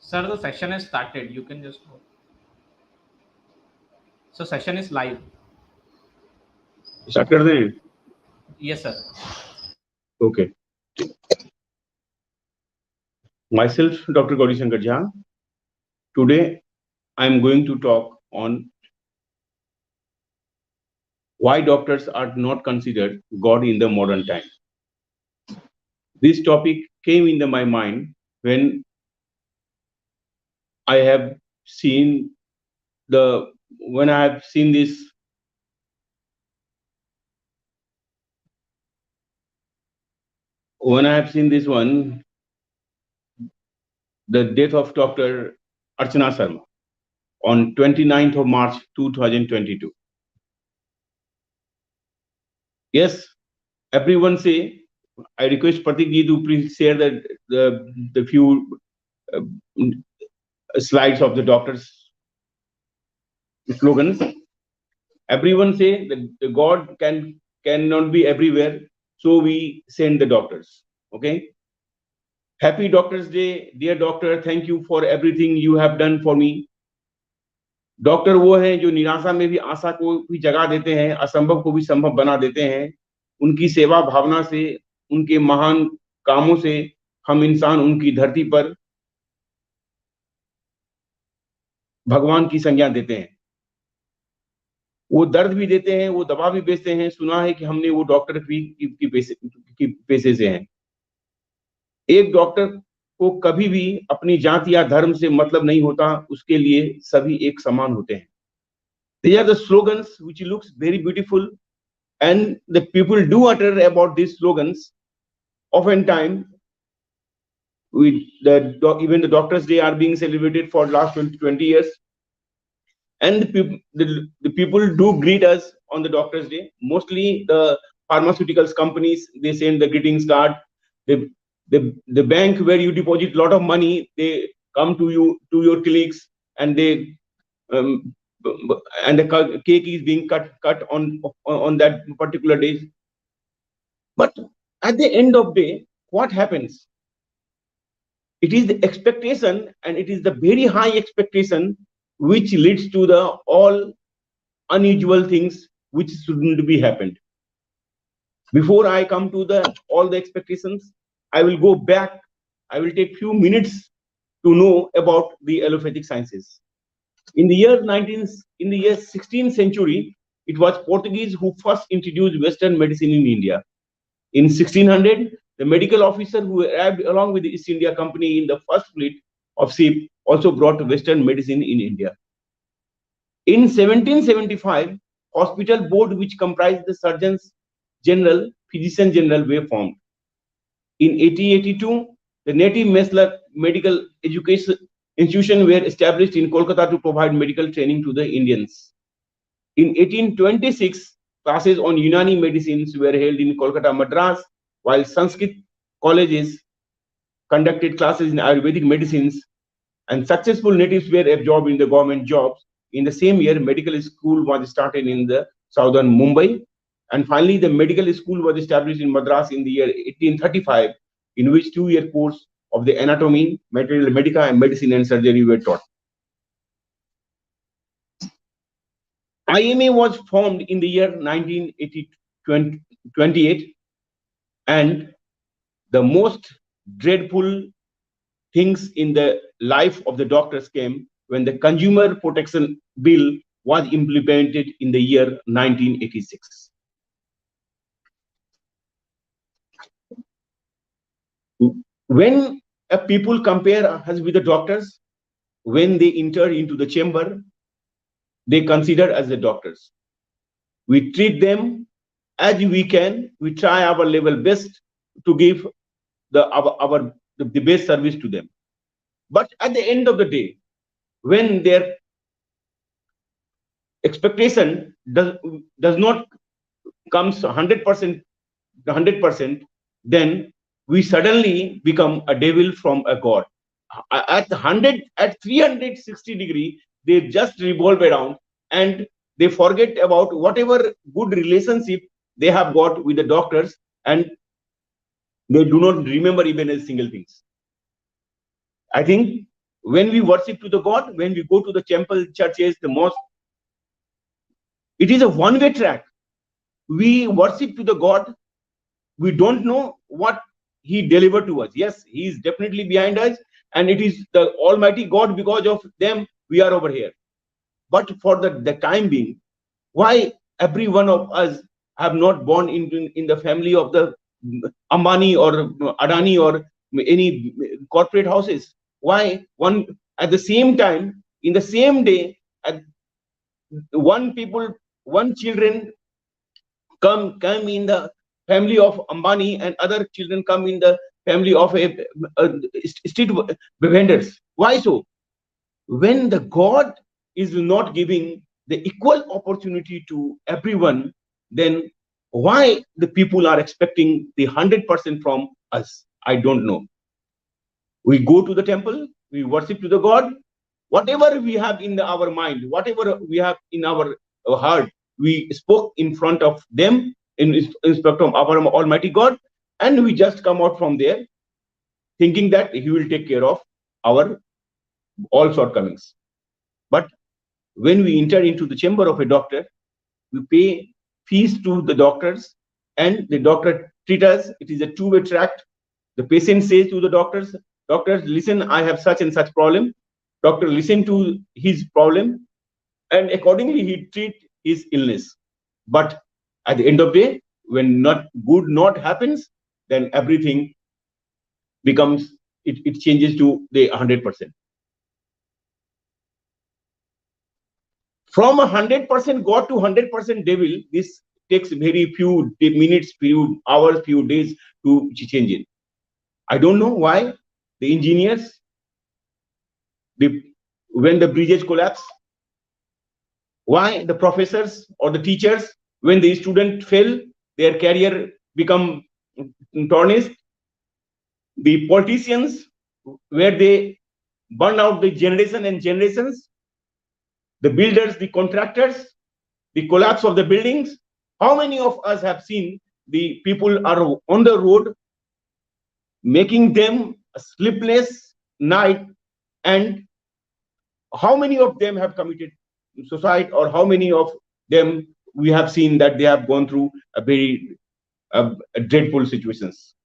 Sir, the session has started. You can just go. So session is live. Start कर दें. Yes, sir. Okay. Myself, Dr. Gauri Shankar Jha. Today, I am going to talk on why doctors are not considered God in the modern time. This topic came into my mind when I have seen the when I have seen this when I have seen this one, the death of Dr. Archana Sharma on 29th of March 2022. Yes, everyone say, I request Pratik ji to please share the few uh, slides of the doctor's slogans. Everyone say that the God cannot be everywhere, so we send the doctors. Okay. Happy Doctors Day, dear doctor. Thank you for everything you have done for me. Doctor वो हैं जो निराशा में भी आशा को भी जगा देते हैं, असंभव को भी संभव बना देते हैं. उनकी सेवा भावना से, उनके महान कामों से हम इंसान उनकी धरती पर भगवान की संज्ञा देते हैं. वो दर्द भी देते हैं, वो दवा भी बेचते हैं. सुना है कि हमने वो डॉक्टर की पैसे से हैं. एक डॉक्टर को कभी भी अपनी जाति या धर्म से मतलब नहीं होता, उसके लिए सभी एक समान होते हैं. These are the slogans which looks very beautiful, and the people do utter about these slogans. Oftentimes, even the Doctors' Day are being celebrated for last 20 years, and the people do greet us on the Doctors' Day. Mostly the pharmaceuticals companies, they send the greetings card. The bank where you deposit a lot of money, they come to you to your clinics, and they and the cake is being cut on that particular day. But at the end of the day, what happens? It is the expectation, and it is the very high expectation which leads to the all unusual things which shouldn't be happened. Before I come to all the expectations, I will go back. I will take few minutes to know about the allopathic sciences. In the year 16th century, it was Portuguese who first introduced Western medicine in India. In 1600, the medical officer who arrived along with the East India Company in the first fleet of ship also brought Western medicine in India. In 1775, hospital board which comprised the surgeons general, physician general were formed. In 1882, the native Mesler medical education institution were established in Kolkata to provide medical training to the Indians. In 1826, classes on Unani medicines were held in Kolkata, Madras, while Sanskrit colleges conducted classes in Ayurvedic medicines, and successful natives were absorbed in the government jobs. In the same year, medical school was started in the southern Mumbai, and finally the medical school was established in Madras in the year 1835, in which 2-year course of the anatomy, material medica, and medicine and surgery were taught. IMA was formed in the year 1928, and the most dreadful things in the life of the doctors came when the Consumer Protection Bill was implemented in the year 1986. When people compare us with the doctors, when they enter into the chamber, they consider as the doctors. We treat them as we can. We try our level best to give the best service to them. But at the end of the day, when their expectation does not comes 100%, then we suddenly become a devil from a god. At 360 degree, they just revolve around, and they forget about whatever good relationship they have got with the doctors, and they do not remember even a single thing. I think when we worship to the God, when we go to the temple, churches, the mosque, it is a one-way track. We worship to the God. We don't know what he delivered to us. Yes, he is definitely behind us, and it is the Almighty God. Because of them, we are over here. But for the time being, why every one of us have not born in the family of the Ambani or Adani or any corporate houses? Why one at the same time, in the same day, at one children come in the family of Ambani, and other children come in the family of a street vendors? Why so? When the God is not giving the equal opportunity to everyone, then why the people are expecting the 100% from us? I don't know. We go to the temple, we worship to the God. Whatever we have in our mind, whatever we have in our heart, we spoke in front of them, in respect of our Almighty God, and we just come out from there thinking that He will take care of our all shortcomings. But when we enter into the chamber of a doctor, we pay fees to the doctors, and the doctor treat us. It is a two-way track. The patient says to the doctors, listen, I have such and such problem. Doctor listen to his problem, and accordingly he treat his illness. But at the end of the day, when not happens, then everything becomes, it changes to the 100%. From 100% God to 100% devil, this takes very few minutes, few hours, few days to change it. I don't know why the engineers, when the bridges collapse, why the professors or the teachers, when the student fail, their career become tarnished. The politicians, where they burn out the generation and generations. The builders, the contractors, the collapse of the buildings. How many of us have seen the people are on the road, making them a sleepless night, and how many of them have committed suicide, or how many of them we have seen that they have gone through a very dreadful situations?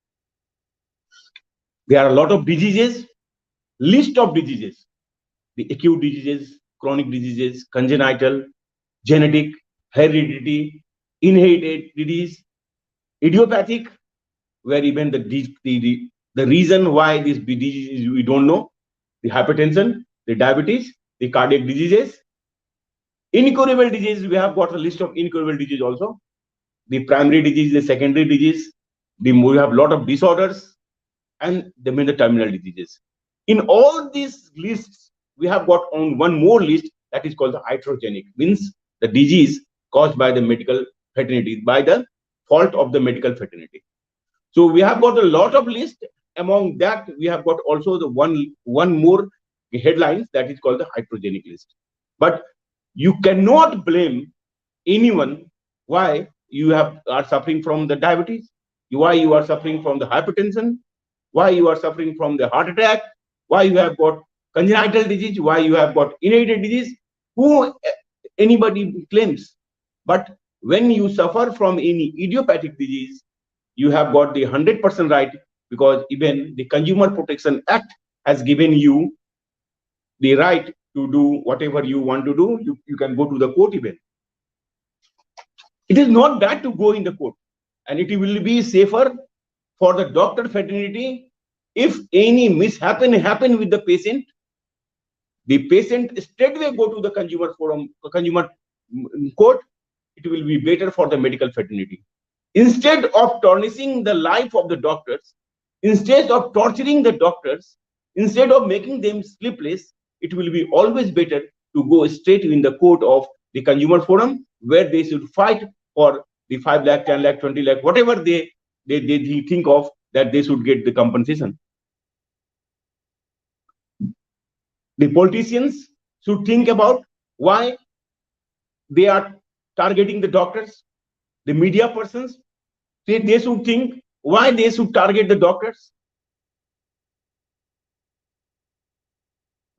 There are a lot of diseases, list of diseases, the acute diseases, chronic diseases, congenital, genetic, hereditary, inherited disease, idiopathic, where even the reason why this disease is we don't know, the hypertension, the diabetes, the cardiac diseases, incurable disease. We have got a list of incurable disease also, the primary disease, the secondary disease, we have a lot of disorders, and the terminal diseases. In all these lists, we have got on one more list that is called the iatrogenic, means the disease caused by the medical fraternity, by the fault of the medical fraternity. So we have got a lot of list. Among that, we have got also the one more headlines that is called the iatrogenic list. But you cannot blame anyone why you are suffering from the diabetes, why you are suffering from the hypertension, why you are suffering from the heart attack, why you have got congenital disease, why you have got inherited disease, who anybody claims. But when you suffer from any idiopathic disease, you have got the 100% right, because even the Consumer Protection Act has given you the right to do whatever you want to do. You can go to the court even. It is not bad to go in the court, and it will be safer for the doctor fraternity. If any mishap happen with the patient straightway go to the consumer court. It will be better for the medical fraternity. Instead of tarnishing the life of the doctors, instead of torturing the doctors, instead of making them sleepless, it will be always better to go straight in the court of the consumer forum, where they should fight for the 5 lakh, 10 lakh, 20 lakh, whatever they think of, that they should get the compensation. The politicians should think about why they are targeting the doctors. The media persons, they should think why they should target the doctors.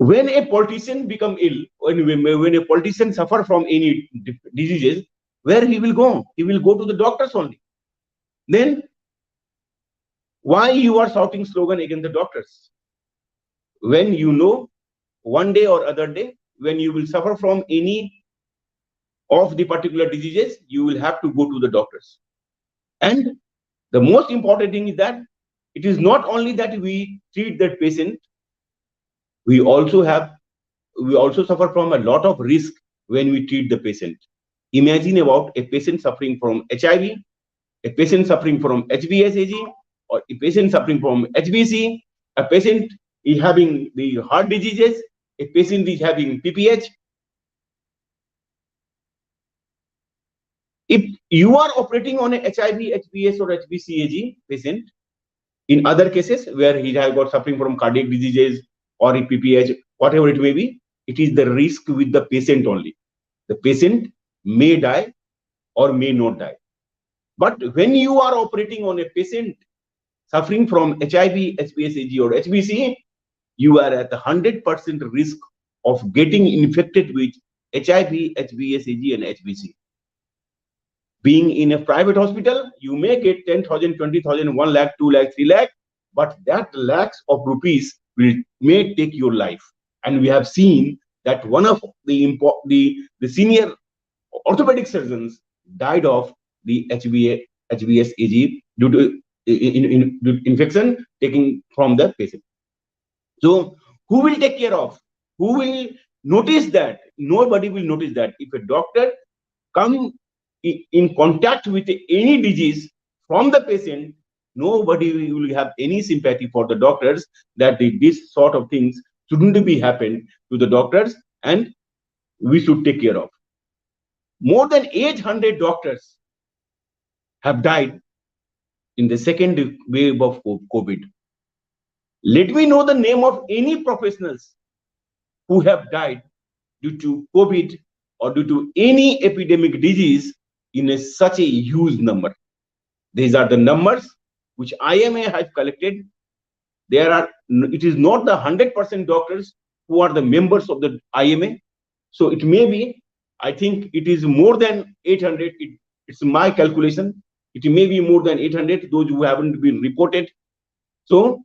When a politician become ill, when a politician suffer from any diseases, where he will go? He will go to the doctors only. Then why you are shouting slogan against the doctors? When you know one day or other day, when you will suffer from any of the particular diseases, you will have to go to the doctors. And the most important thing is that it is not only that we treat that patient, we also suffer from a lot of risk when we treat the patient. Imagine about a patient suffering from HIV, a patient suffering from HBsAg, or a patient suffering from HBC, a patient is having the heart diseases, a patient is having PPH. If you are operating on a HIV, HBs or HBCAg patient, in other cases where he has got suffering from cardiac diseases or a PPH, whatever it may be, it is the risk with the patient only. The patient may die or may not die. But when you are operating on a patient suffering from HIV, HBsAg or HBC, you are at 100% risk of getting infected with HIV, HBsAg and HBC. Being in a private hospital, you may get 10,000, 20,000, 1 lakh, 2 lakh, 3 lakh, but that lakhs of rupees may take your life. And we have seen that one of the senior orthopedic surgeons died of the HBsAg due to infection taken from the patient. So who will take care of? Who will notice that? Nobody will notice that. If a doctor come in contact with any disease from the patient, nobody will have any sympathy for the doctors that this sort of things shouldn't be happen to the doctors, and we should take care of. More than 800 doctors have died in the second wave of COVID. Let me know the name of any professionals who have died due to COVID or due to any epidemic disease in such a huge number. These are the numbers which IMA has collected. It is not the 100% doctors who are the members of the IMA. So it may be, I think it is more than 800. It's my calculation. It may be more than 800, those who haven't been reported. So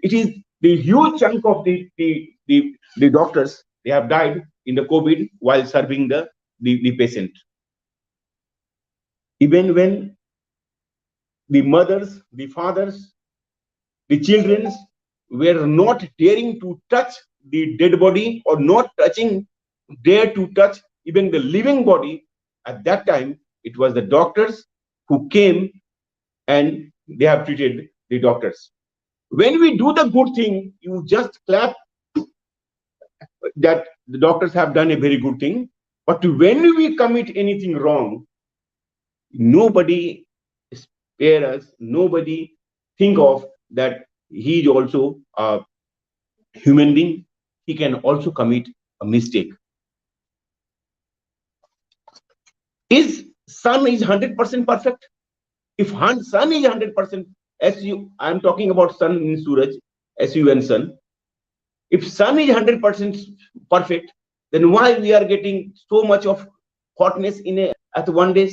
it is the huge chunk of the doctors, they have died in the COVID while serving the patient. Even when the mothers, the fathers, the children were not daring to touch the dead body or not dare to touch even the living body, at that time, it was the doctors who came and they have treated the doctors. When we do the good thing, you just clap that the doctors have done a very good thing. But when we commit anything wrong, nobody spare us, nobody think of that he is also a human being. He can also commit a mistake. Is sun is 100% perfect? If sun is 100%, I am talking about sun in Suraj, SUN sun. If sun is 100% perfect, then why we are getting so much of hotness at one day?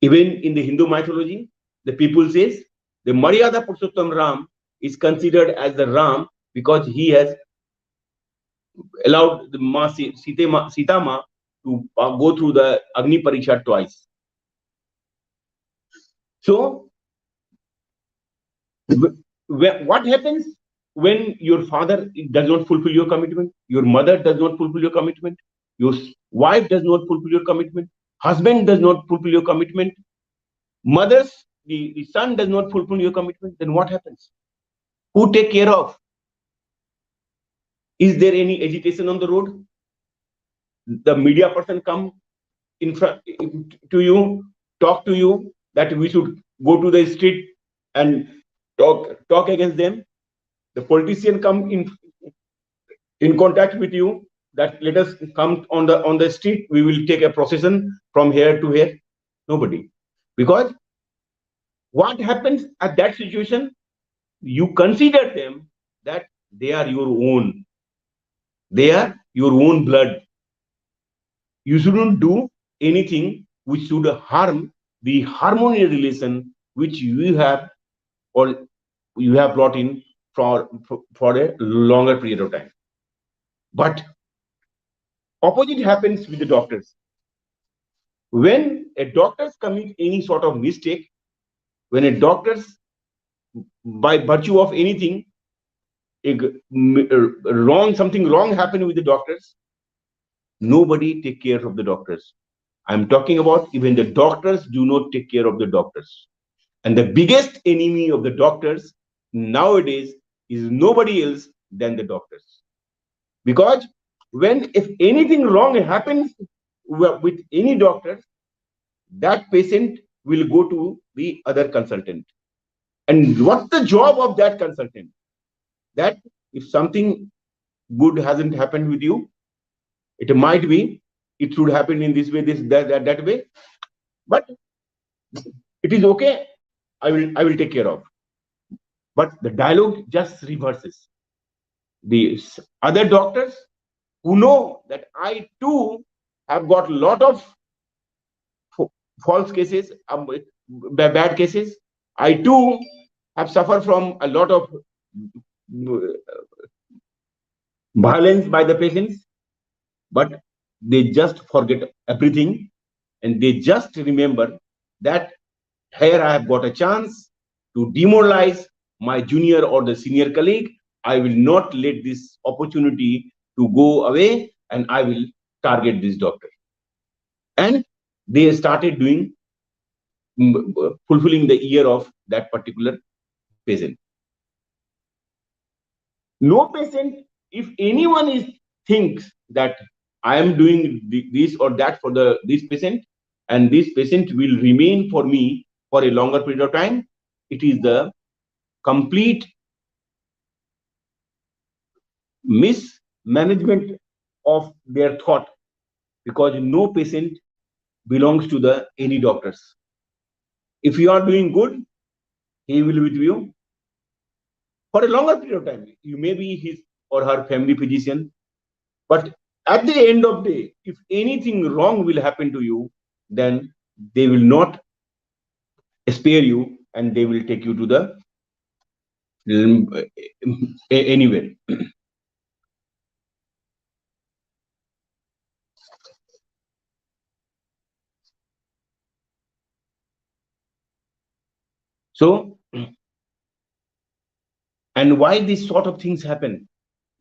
Even in the Hindu mythology, the people says the Maryada Purushottam Ram is considered as the Ram because he has allowed the Sita Ma to go through the Agni Pariksha twice. So, what happens when your father does not fulfill your commitment, your mother does not fulfill your commitment, your wife does not fulfill your commitment, husband does not fulfill your commitment, mothers, the son does not fulfill your commitment, then what happens? Who take care of? Is there any agitation on the road? The media person come in front to you, talk to you that we should go to the street and talk against them. The politician come in contact with you that let us come on the street, we will take a procession from here to here. Nobody. Because what happens at that situation? you consider them that they are your own. They are your own blood. You shouldn't do anything which should harm the harmonious relation which you have or you have brought in for a longer period of time. But opposite happens with the doctors. When a doctor commit any sort of mistake, when a doctor's by virtue of anything something wrong happened with the doctors, nobody take care of the doctors. I'm talking about even the doctors do not take care of the doctors. And the biggest enemy of the doctors nowadays is nobody else than the doctors. Because when if anything wrong happens with any doctor, that patient will go to the other consultant. And what's the job of that consultant? That if something good hasn't happened with you, it might be it should happen in this way, that way. But it is okay. I will take care of. But the dialogue just reverses. The other doctors who know that I too have got a lot of false cases, bad cases. I too have suffered from a lot of violence by the patients, but they just forget everything and they just remember that here I have got a chance to demoralize my junior or the senior colleague. I will not let this opportunity to go away and I will target this doctor. And they started doing fulfilling the ear of that particular patient. No patient, if anyone is thinks that I am doing this or that for this patient, and this patient will remain for me for a longer period of time, it is the complete mismanagement of their thought, because no patient belongs to the any doctors. If you are doing good, he will be with you for a longer period of time. You may be his or her family physician, but at the end of the day, if anything wrong will happen to you, then they will not spare you and they will take you to the anywhere. So, and why these sort of things happen?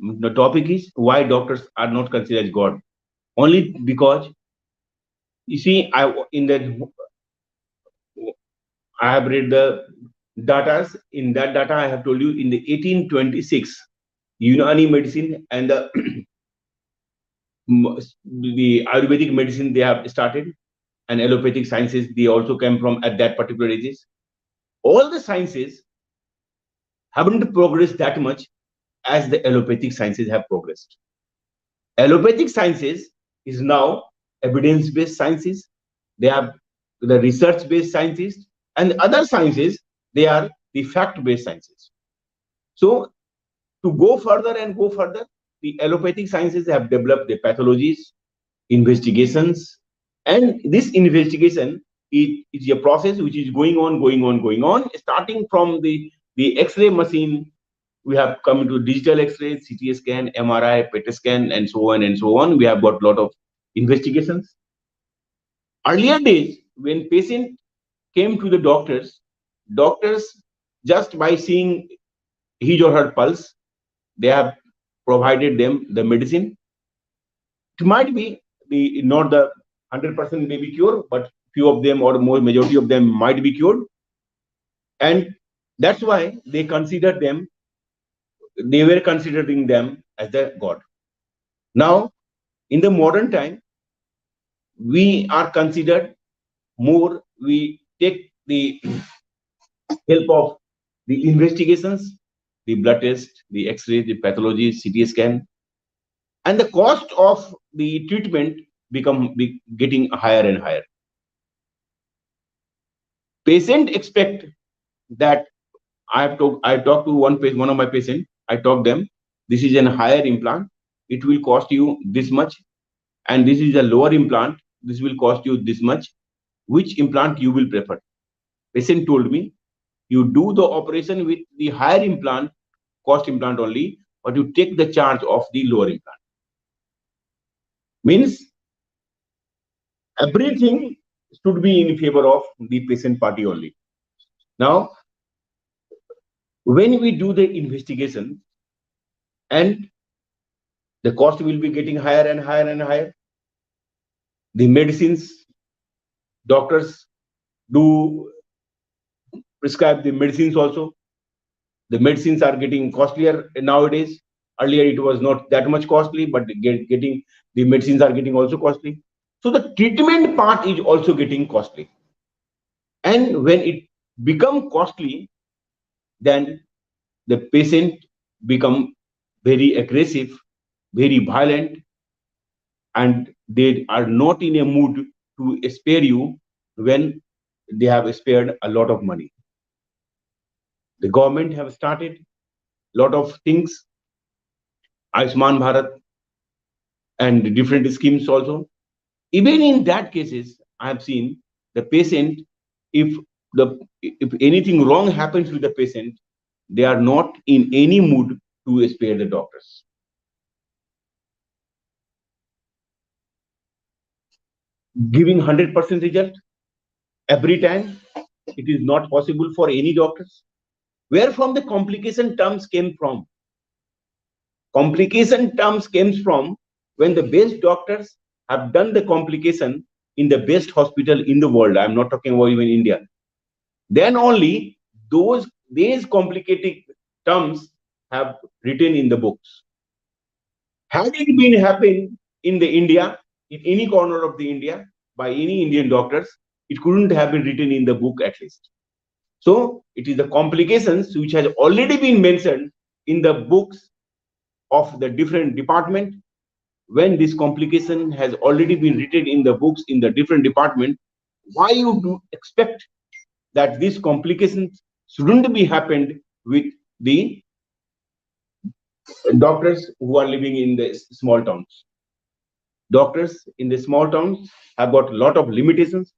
The topic is why doctors are not considered as God. Only because you see, I have read the data. In that data, I have told you in the 1826, Unani medicine and the Ayurvedic medicine they have started, and allopathic sciences they also came from at that particular ages. All the sciences haven't progressed that much as the allopathic sciences have progressed. Allopathic sciences is now evidence-based sciences. They are the research-based sciences, and other sciences they are the fact-based sciences. So to go further and go further, the allopathic sciences have developed the pathologies, investigations, and this investigation is a process which is going on, starting from the X-ray machine. We have come into digital X-ray, CT scan, MRI, PET scan, and so on and so on. We have got a lot of investigations. Earlier days, when patient came to the doctors just by seeing his or her pulse, they have provided them the medicine. It might be not the 100% may be cured, but few of them or more majority of them might be cured, and that's why they were considering them as the God. Now, in the modern time, we are considered more. We take the help of the investigations, the blood test, the X-ray, the pathology, CT scan, and the cost of the treatment getting higher and higher. Patient expect that I talked to one of my patients. I told them, this is a higher implant. It will cost you this much, and this is a lower implant. This will cost you this much. Which implant you will prefer? Patient told me, you do the operation with the higher implant, cost implant only, but you take the charge of the lower implant. Means everything should be in favor of the patient party only. Now, when we do the investigation and the cost will be getting higher and higher and higher, the medicines, doctors do prescribe the medicines also. The medicines are getting costlier nowadays. Earlier it was not that much costly, but getting the medicines are getting also costly. So the treatment part is also getting costly. And when it become costly, then the patient become very aggressive, very violent, and they are not in a mood to spare you when they have spared a lot of money. The government have started a lot of things, Ayushman Bharat and different schemes also. Even in that cases, I have seen the patient, if if anything wrong happens with the patient, they are not in any mood to spare the doctors. Giving 100% result every time, it is not possible for any doctors. Where from the complication terms came from? Complication terms came from when the best doctors have done the complication in the best hospital in the world. I'm not talking about even India. Then only these complicated terms have written in the books. Had it been happened in the India, in any corner of the India, by any Indian doctors, it couldn't have been written in the book at least. So it is the complications which has already been mentioned in the books of the different department. When this complication has already been written in the books in the different department, why you do expect that these complications shouldn't be happened with the doctors who are living in the small towns? Doctors in the small towns have got a lot of limitations.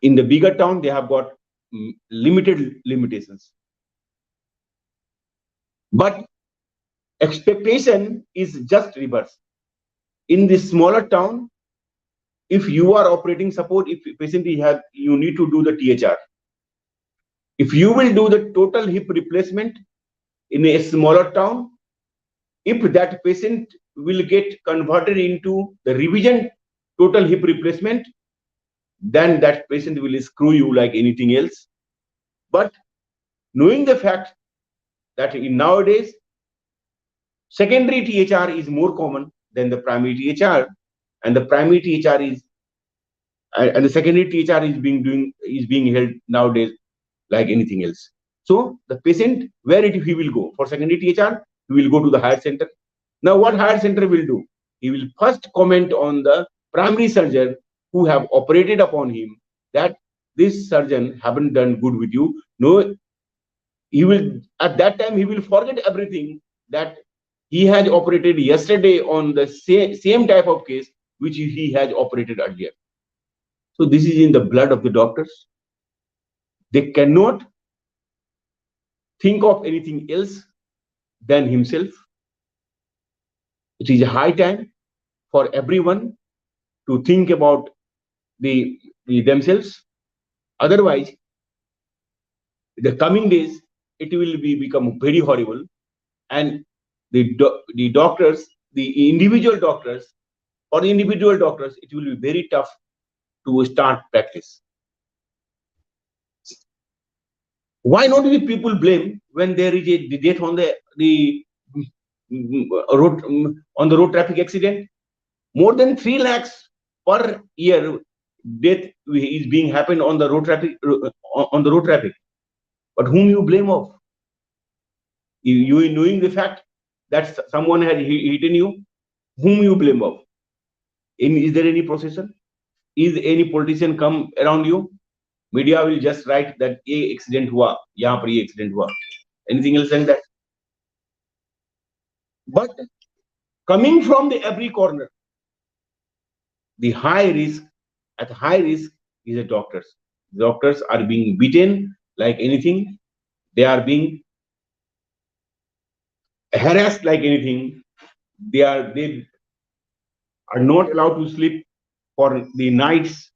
In the bigger town, they have got limited limitations. But expectation is just reverse. In the smaller town, if you are operating support, if patient you need to do the THR. If you will do the total hip replacement in a smaller town, if that patient will get converted into the revision total hip replacement, then that patient will screw you like anything else. But knowing the fact that in nowadays secondary THR is more common than the primary THR, and the primary THR is and the secondary THR is being held nowadays like anything else. So the patient, where he will go for secondary THR, he will go to the higher center. Now what higher center will do? He will first comment on the primary surgeon who have operated upon him, that this surgeon haven't done good with you. No, he will at that time he will forget everything that he has operated yesterday on the same type of case which he has operated earlier. So this is in the blood of the doctors. They cannot think of anything else than himself. It is a high time for everyone to think about the themselves. Otherwise, the coming days, it will become very horrible, and the doctors, the individual doctors, for the individual doctors, it will be very tough to start practice. Why not do people blame when there is a death on the road on the road traffic accident? More than 3 lakhs per year death is being happened on the road traffic. But whom you blame of? You knowing the fact that someone had hidden you, whom you blame of? Is there any procession? Is any politician come around you? Media will just write that a accident hua, yahan par ye accident hua. Anything else than that? But coming from the every corner, the high risk, at high risk is the doctors. Doctors are being beaten like anything. They are being harassed like anything. They are not allowed to sleep for the nights.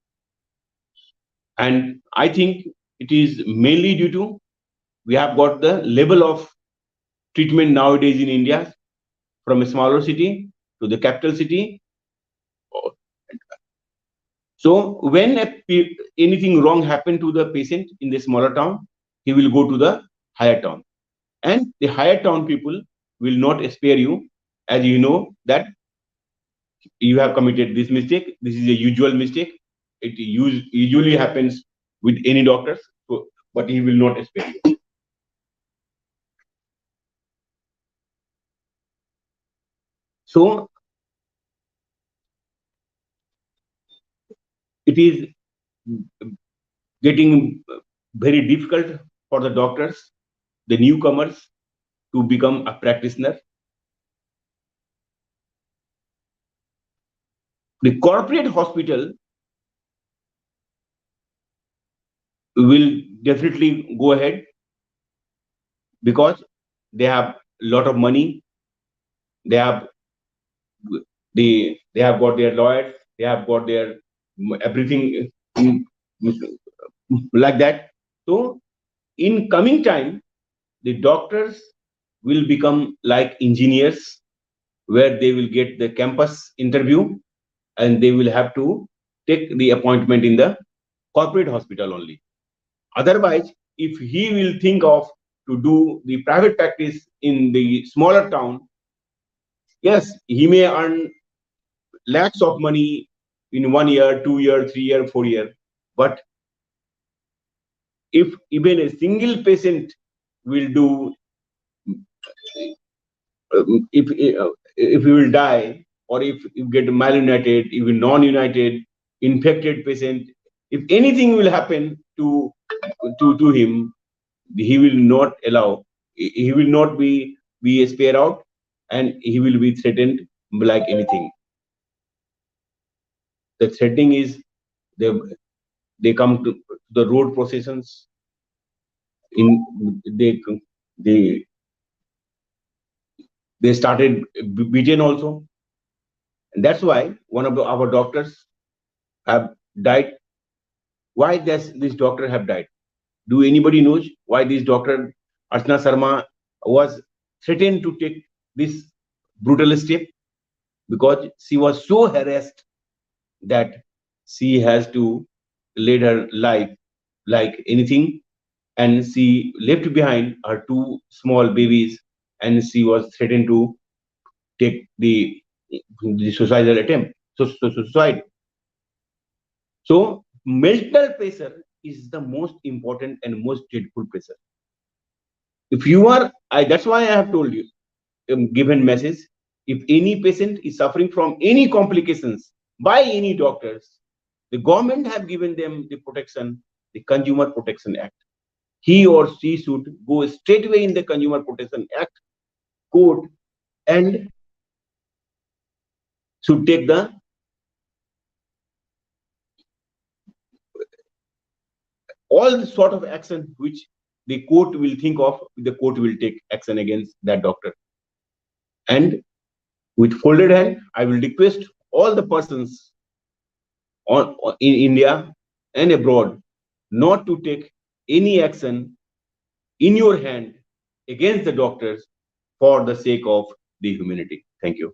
And I think it is mainly due to we have got the level of treatment nowadays in India from a smaller city to the capital city. So when anything wrong happened to the patient in the smaller town, he will go to the higher town. And the higher town people will not spare you, as you know that you have committed this mistake. This is a usual mistake. It usually happens with any doctors, so, but he will not spare you. So it is getting very difficult for the doctors, the newcomers, to become a practitioner. The corporate hospital will definitely go ahead because they have a lot of money. They have they have got their lawyers. They have got their everything like that. So in coming time, the doctors will become like engineers, where they will get the campus interview and they will have to take the appointment in the corporate hospital only. Otherwise, if he will think of to do the private practice in the smaller town, yes, he may earn lakhs of money in 1 year, 2 year, 3 year, 4 year. But if even a single patient will do, if he will die, or if you get malunited, even non-united, infected patient, if anything will happen to him, he will not allow, he will not be a spare out, and he will be threatened like anything. The threatening is they come to the road processions. They they started beaten also, and that's why one of our doctors have died. Why does this doctor have died? Do anybody knows why this doctor Archana Sharma was threatened to take this brutal step? Because she was so harassed that she has to lead her life like anything, and she left behind her two small babies, and she was threatened to take the suicidal attempt, so suicide. So mental pressure is the most important and most dreadful pressure. If you are, that's why I have told you, given message. If any patient is suffering from any complications by any doctors, the government have given them the protection, the Consumer Protection Act. He or she should go straight away in the Consumer Protection Act court and should take the all the sort of action which the court will think of. The court will take action against that doctor. And with folded hand, I will request all the persons in India and abroad not to take any action in your hand against the doctors for the sake of the humanity. Thank you.